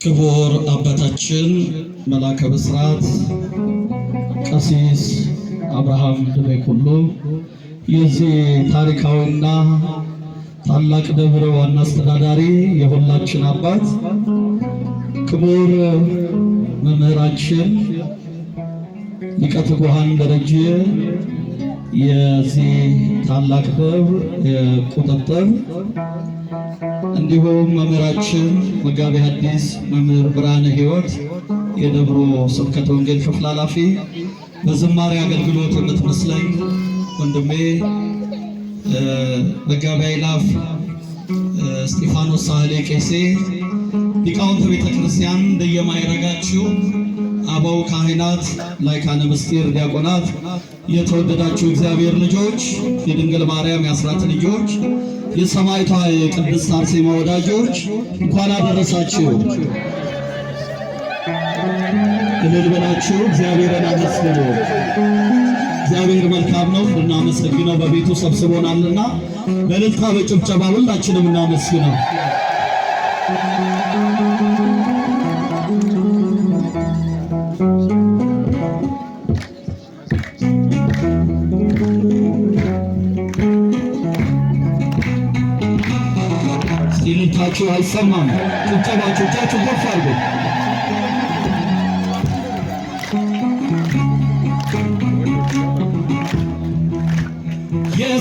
ክቡር አባታችን መላከ ብስራት ቀሲስ አብርሃም ድቤኩሉ የዚህ ታሪካዊና ታላቅ ደብር ዋና አስተዳዳሪ የሁላችን አባት ክቡር መምህራችን ሊቀ ትጉሃን ደረጀ የዚህ ታላቅ ደብር ቁጥጥር እንዲሁም መምህራችን መጋቤ ሐዲስ መምህር ብርሃነ ሕይወት የደብሩ ስብከተ ወንጌል ክፍል ኃላፊ በዝማሬ አገልግሎት የምትመስለኝ ወንድሜ መጋቤ አእላፍ እስጢፋኖስ ሳህሌ ቄሴ ሊቃውንተ ቤተ ክርስቲያን እንደየማይረጋችሁ አበው ካህናት ላይካነ ምስጢር ዲያቆናት የተወደዳችሁ እግዚአብሔር ልጆች የድንግል ማርያም የአስራት ልጆች የሰማዕቷ የቅድስት አርሴማ ወዳጆች እንኳን አደረሳችሁ። እልል በላችሁ እግዚአብሔርን አመስግኑ። እግዚአብሔር መልካም ነው፣ እናመሰግነው። በቤቱ ሰብስቦናልና በእልልታ በጭብጨባ ሁላችንም እናመስግነው። እልልታችሁ አይሰማም፣ ጭብጨባችሁ ከፍ አድርጉ።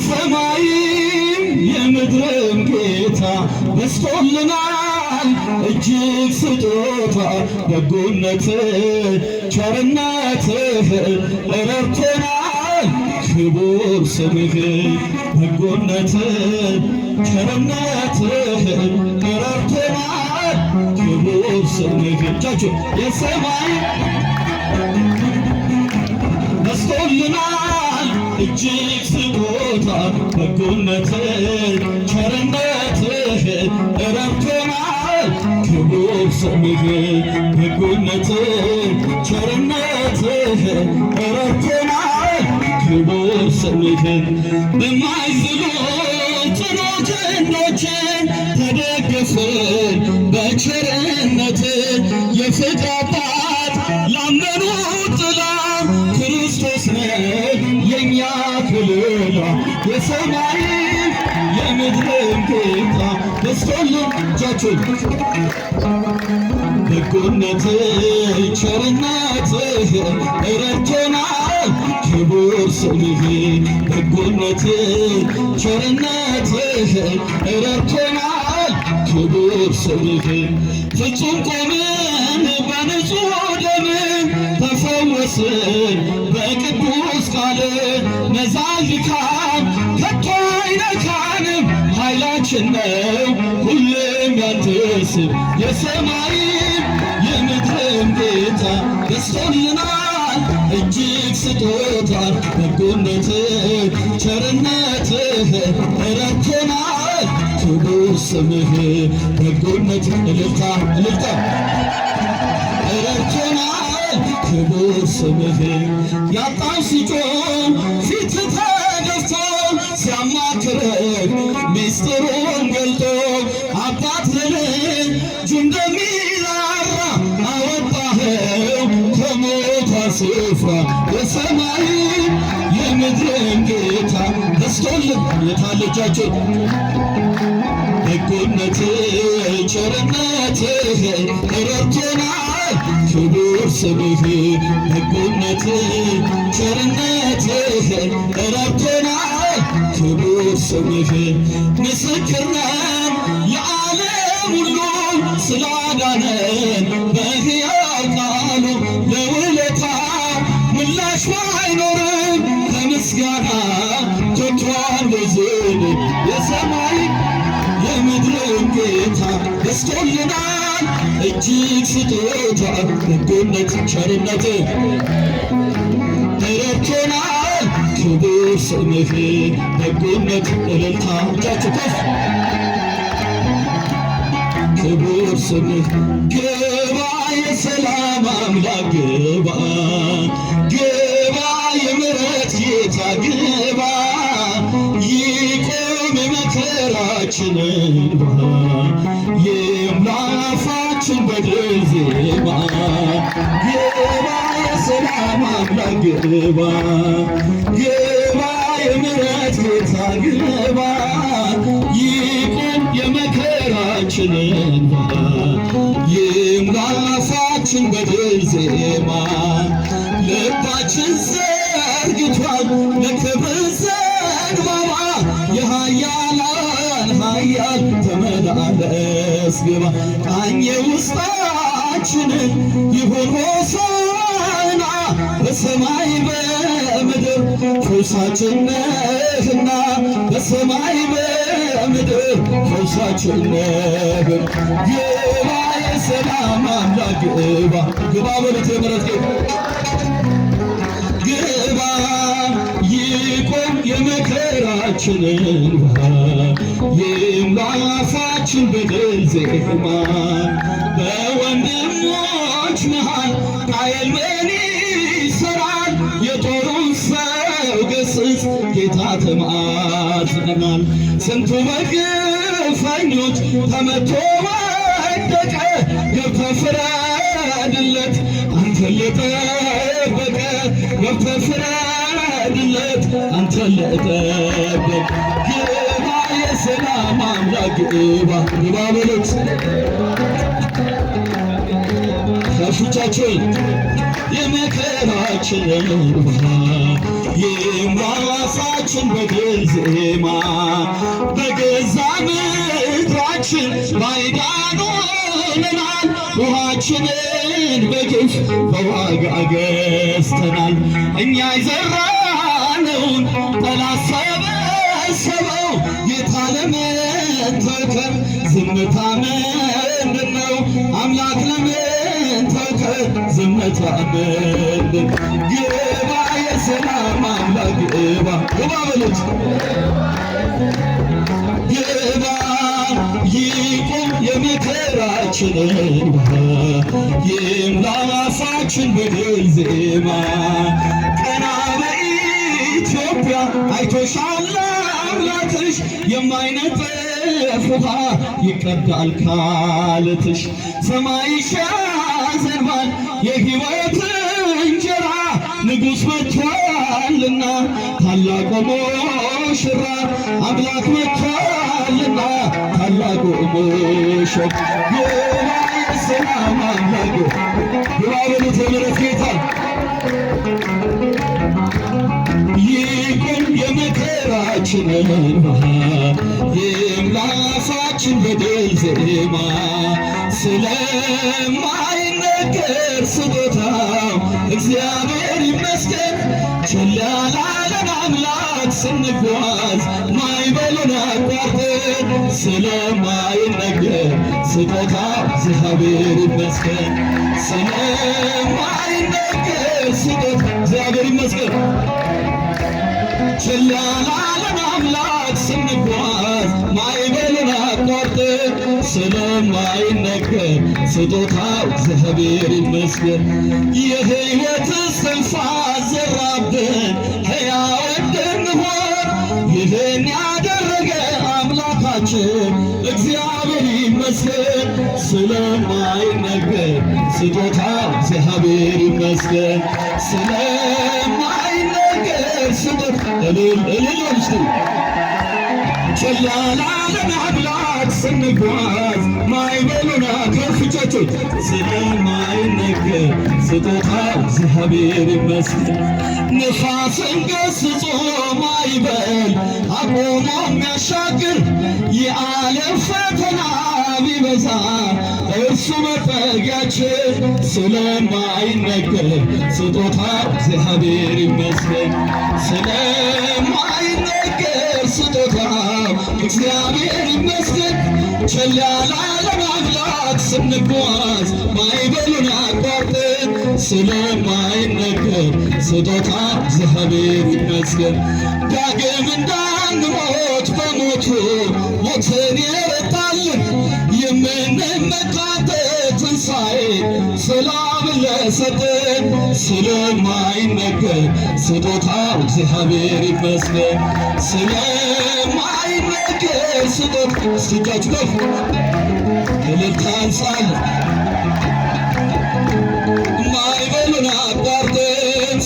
የሰማይም የምድርም ጌታ በስቶልናል እጅግ ስጦታ በጎነትህ ቸርነትህ ረድቶናል ክቡር ስምህ በጎነትህ ቸርነትህ ረድቶናል ክቡር ስምህ እጃችሁ የሰማይ በስቶልናል እጅግ ስጦታ በጎነትህ ቸርነትህ ረድቶናል ክቡር ስምህ በጎነትህ ቸርነትህ ረድቶናል ክቡር ስምህ በማይዝሉ ጽኑ ክንዶችህ ተደገፍን በቸርነትህ የፍቅር አባት ላመኑት ጥላ ክርስቶስ ነህ የኛ ክልላ የሰማይ የምድርም ጌታ በስቶልን እጃችሁን በጎነትህ ቸርነትህ ረድቶናል ክቡር ስምህ በጎነትህ ቸርነትህ ረድቶናል ክቡር ስምህ ፍጹም ቆምን በንጹሕ ደምህ ተፈወስን በቅዱስ ቃል መዛል ድካም ከቶ አይነካንም ኃይላችን ነው ሁሌም ያንተ ስም የሰማይም የምድርም ጌታ በስቶልናል እጅግ ስጦታ በጎነትህ ቸርነትህ ረድቶናል ክቡር ስምህ በጎነትህ እልልታ እልልታ ረድቶናል ክቡር ስምህ ያጣው ሲጮህ ፊት ተገፍቶ ሲያማክረህ ሚስጥሩን ገልጦ አባት ለልጁ እንደሚራራ አወጣኸው ከሞት ስፍራ የሰማይ የምድርም ጌታ በስቶልን የታለ እጃችን በጎነትህ ቸርነትህ ረድቶናል ክቡር ስምህ በጎነትህ ቸርነትህ ረድቶናል ክቡር ስምህ ምስክር ነን የዓለም ሁሉ ስላዳነን በሕያው ቃሉ ለውለታ ምላሽ ባይኖርም ከምስጋና ቶቷን በዝን የሰማይ የምድርም ጌታ በስቶልናል እጅግ ስጦታ በጎነት ቸርነትህ ረድቶናል ክቡር ስምህ በጎነት እልልታ እጃችሁ ከፍ ክቡር ስምህ ግባ የሰላም አምላክ ግባ ግባ የምሕረት ጌታ ግባ ይቆም መከራችንን ይምላ አፋችን በድል ዜማ ግባ የሰላም አምላክ ግባ ግባ የምሕረት ጌታ ግባ ይቁም የመከራችን እንባ ይምላ አፋችን በድል ዜማ ልባችን ዘርግቷል ለክብር ዘንባባ የኃያላን ኃያል ተመላለስ ግባ ቃኘ ውስጣችንን ይሁን ሆሳዕና በሰማይ በምድር ፈውሳችን ነህና በሰማይ በምድር ፈውሳችን ነህ ግባ የሰላም አምላክ ግባ ግባ በሉት የምሕረት ግባ ይቁም የመከራችንን እንባ ይምላ አፋችን በድል ዜማ በወንድሞች መሃል ቃየል ምን ይሠራል የጦሩን ሰው ገስጽ ጌታ ተማጽነናል ስንቱ በግፈኞች ተመቶ ወደቀ ገብተህ ፍረድለት አንተን ለጠበቀ ገብተህ ፍረድለት አንተን ለጠበቀ ግባ የሰላም አምላክ ግባ ግባ በሉት ከፊታችን የመከራችንን እንባ ይምላ አፋችን በድል ዜማ በገዛ ምድራችን ባዕዳን ሆነናል ውሃችንን በግፍ በዋጋ ገዝተናል እኛ የዘራነውን ጠላት ሰበሰበው ጌታ ለምን ተውከን ዝምታ ምንድነው አምላክ ለምን ተውከን ዝምታ ምንድን ግባ የሰላም አምላክ ግባ ግባ በሉት ግባ ይቁም የመከራችንን እንባ ይምላ አፋችን በድል ዜማ ቀና በኢትዮጵያ አይቶሻል አምላክሽ የማይነጥፍ ውሃ ይቀዳል ካለትሽ ሰማይሽ ያዘንባል የሕይወት እንጀራ ንጉሥ መጥቷልና ታላቁ ሙሽራ አምላክ መጥቷልና ታላቁ ሙሽራ ግባ የሰላም አምላክ ግባ በሉት የምሕረት ጌታ ይቁም የመከራችንን እንባ ይምላ አፋችን በድል ዜማ ስለማይነገር ስጦታው እግዚአብሔር ይመስገን ቸል ያላለን አምላክ ስንጓዝ ማዕበሉን አቋርጠን ስለማይነገር ስጦታው እግዚአብሔር ይመስገን ስለማይነገር ስጦታ እግዚአብሔር ይመስገን ቸል ያላለን አምላክ ስንጓዝ ማዕበሉን አቋርጠን ስለማይነገር ስጦታው እግዚአብሔር ይመስገን የሕይወት እስትንፋስ ዘራብን ሕያው እንድንሆን ይህን ያደረገ አምላካችን እግዚአብሔር ይመስገን ስለማይነገር ስጦታው እግዚአብሔር ይመስገን ስለማይነገር ስጦታ እልል ወልስቱ ቸል ያላለን አምላክ ስንጓዝ ማዕበሉን ከፍቻቸው ስለማይነገር ስጦታው እግዚአብሔር ይመስገን ንፋስን ገስጾ ማዕበል አቆሞ የሚያሻግር የዓለም ፈተና ቢበዛ እርሱ መጠጊያችን ስለማይነገር ስጦታው እግዚአብሔር ይመስገን ስለማይነገር ስጦታው እግዚአብሔር ይመስገን ቸል ያላለን አምላክ ስንጓዝ ማዕበሉን አቋርጠን ስለማይነገር ስጦታው እግዚአብሔር ይመስገን ዳግም እንዳንሞት በሞቱ ሞትን የረታልን የምንመካበት ትንሣኤ ሰላም ለሰጠን ስለማይነገር ስጦታው እግዚአብሔር ይመስገን ስለማይነገር ስጦታ እጆቻችሁ ከፍ ልታንሳል ማዕበሉን አቋርጠን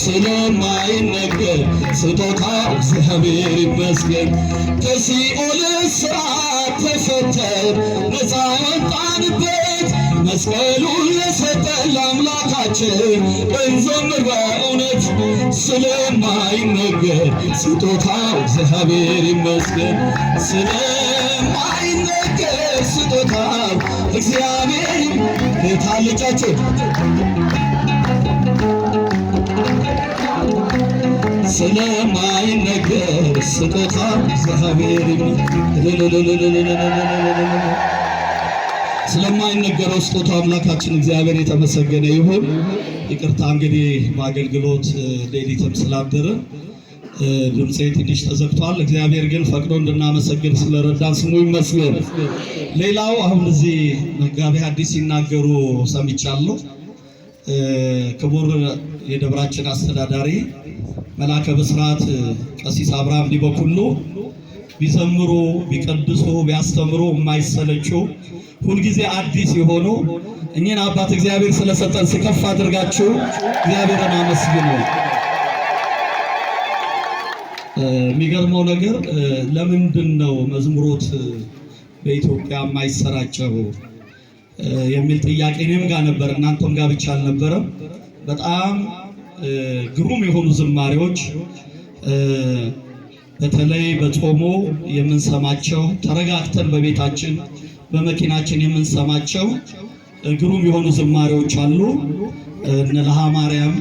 ስለማይነገር ስጦታ እግዚአብሔር ይመስገን። ከሲኦል እስራት ተፈተን ነፃ ወጣንበት መስቀሉን ለሰጠን ለአምላካችን እንዘምር በእውነት ስለማይነገር ስጦታው እግዚአብሔር ይመስገን። ስለማይነገር ስጦታው እግዚአብሔር ታልጫቸው ስለማይነገር ስጦታው እግዚአብሔር ስለማይነገረው ስጦታ አምላካችን እግዚአብሔር የተመሰገነ ይሁን። ይቅርታ እንግዲህ በአገልግሎት ሌሊትም ስላደረ ድምፄ ትንሽ ተዘግቷል። እግዚአብሔር ግን ፈቅዶ እንድናመሰግን ስለረዳን ስሙ ይመስገን። ሌላው አሁን እዚህ መጋቤ ሐዲስ ሲናገሩ ሰምቻለሁ። ክቡር የደብራችን አስተዳዳሪ መላከ ብስራት ቀሲስ አብርሃም ዲበኩሉ ቢዘምሩ ቢቀድሱ ቢያስተምሩ የማይሰለቹ ሁልጊዜ አዲስ የሆኑ እኚህን አባት እግዚአብሔር ስለሰጠን ሲከፍ አድርጋችሁ እግዚአብሔርን አመስግኑ። የሚገርመው ነገር ለምንድን ነው መዝሙሮት በኢትዮጵያ የማይሰራጨው የሚል ጥያቄ እኔም ጋር ነበር፣ እናንተም ጋር ብቻ አልነበረም። በጣም ግሩም የሆኑ ዝማሬዎች በተለይ በጾሙ የምንሰማቸው ተረጋግተን በቤታችን በመኪናችን የምንሰማቸው ግሩም የሆኑ ዝማሬዎች አሉ። እነ ለሃ ማርያም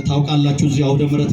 ታውቃላችሁ፣ እዚህ አውደ ምሕረት